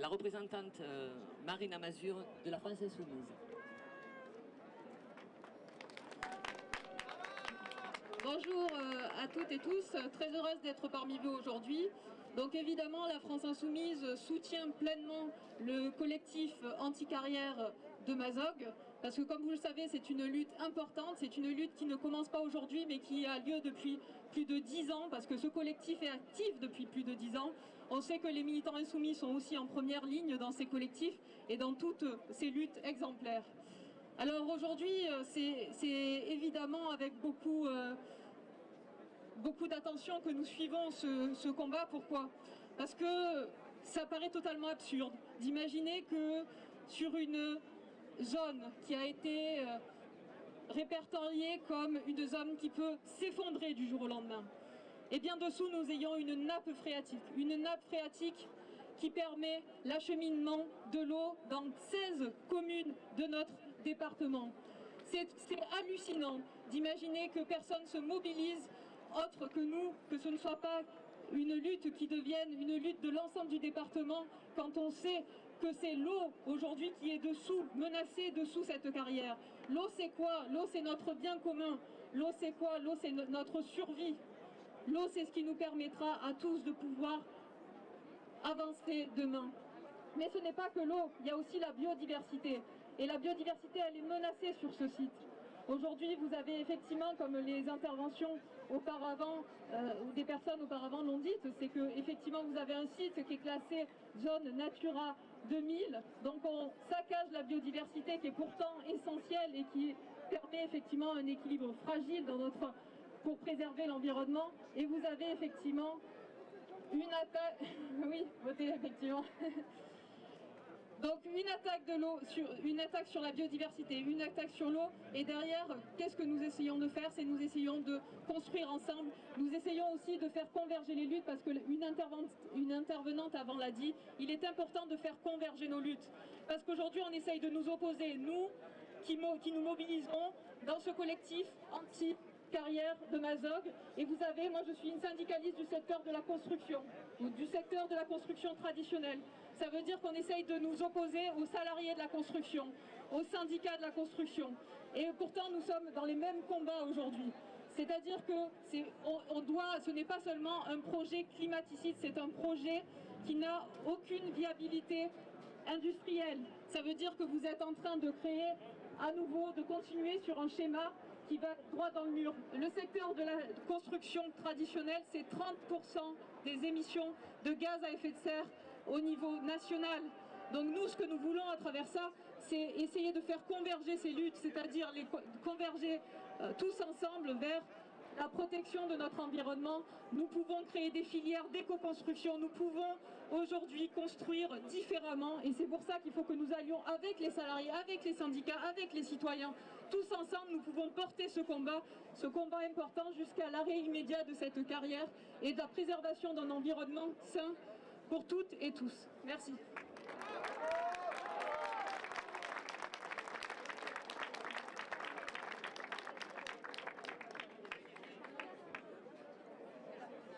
la représentante Marina Mazur de la France Insoumise. Bonjour à toutes et tous, très heureuse d'être parmi vous aujourd'hui. Donc évidemment, la France Insoumise soutient pleinement le collectif anti-carrière de Mazog, parce que comme vous le savez, c'est une lutte importante, c'est une lutte qui ne commence pas aujourd'hui, mais qui a lieu depuis plus de 10 ans, parce que ce collectif est actif depuis plus de 10 ans. On sait que les militants insoumis sont aussi en première ligne dans ces collectifs et dans toutes ces luttes exemplaires. Alors aujourd'hui, c'est évidemment avec beaucoup d'attention que nous suivons ce combat. Pourquoi? Parce que ça paraît totalement absurde d'imaginer que sur une zone qui a été répertoriée comme une zone qui peut s'effondrer du jour au lendemain, et bien dessous nous ayons une nappe phréatique qui permet l'acheminement de l'eau dans 16 communes de notre département. C'est hallucinant d'imaginer que personne se mobilise autre que nous, que ce ne soit pas une lutte qui devienne une lutte de l'ensemble du département, quand on sait que c'est l'eau aujourd'hui qui est menacée dessous cette carrière. L'eau c'est quoi? L'eau c'est notre bien commun. L'eau c'est quoi? L'eau c'est notre survie. L'eau c'est ce qui nous permettra à tous de pouvoir avancer demain. Mais ce n'est pas que l'eau, il y a aussi la biodiversité. Et la biodiversité, elle est menacée sur ce site. Aujourd'hui, vous avez effectivement, comme les interventions auparavant, ou des personnes auparavant l'ont dit, c'est que effectivement vous avez un site qui est classé zone Natura 2000. Donc on saccage la biodiversité qui est pourtant essentielle et qui permet effectivement un équilibre fragile pour préserver l'environnement. Et vous avez effectivement une attaque, oui, votez effectivement. Donc une attaque de l'eau, une attaque sur la biodiversité, une attaque sur l'eau, et derrière, qu'est-ce que nous essayons de faire? C'est nous essayons de construire ensemble, nous essayons aussi de faire converger les luttes, parce qu'une intervenante avant l'a dit, il est important de faire converger nos luttes, parce qu'aujourd'hui on essaye de nous opposer, nous qui nous mobilisons dans ce collectif anti-carrière de Mazog. Et vous avez, moi je suis une syndicaliste du secteur de la construction, ou du secteur de la construction traditionnelle. Ça veut dire qu'on essaye de nous opposer aux salariés de la construction, aux syndicats de la construction. Et pourtant, nous sommes dans les mêmes combats aujourd'hui. C'est-à-dire que ce n'est pas seulement un projet climaticide, c'est un projet qui n'a aucune viabilité industrielle. Ça veut dire que vous êtes en train de créer à nouveau, de continuer sur un schéma qui va droit dans le mur. Le secteur de la construction traditionnelle, c'est 30% des émissions de gaz à effet de serre au niveau national. Donc nous, ce que nous voulons à travers ça, c'est essayer de faire converger ces luttes, c'est-à-dire converger tous ensemble vers la protection de notre environnement. Nous pouvons créer des filières d'éco-construction, nous pouvons aujourd'hui construire différemment, et c'est pour ça qu'il faut que nous allions avec les salariés, avec les syndicats, avec les citoyens. Tous ensemble, nous pouvons porter ce combat important jusqu'à l'arrêt immédiat de cette carrière et de la préservation d'un environnement sain pour toutes et tous. Merci.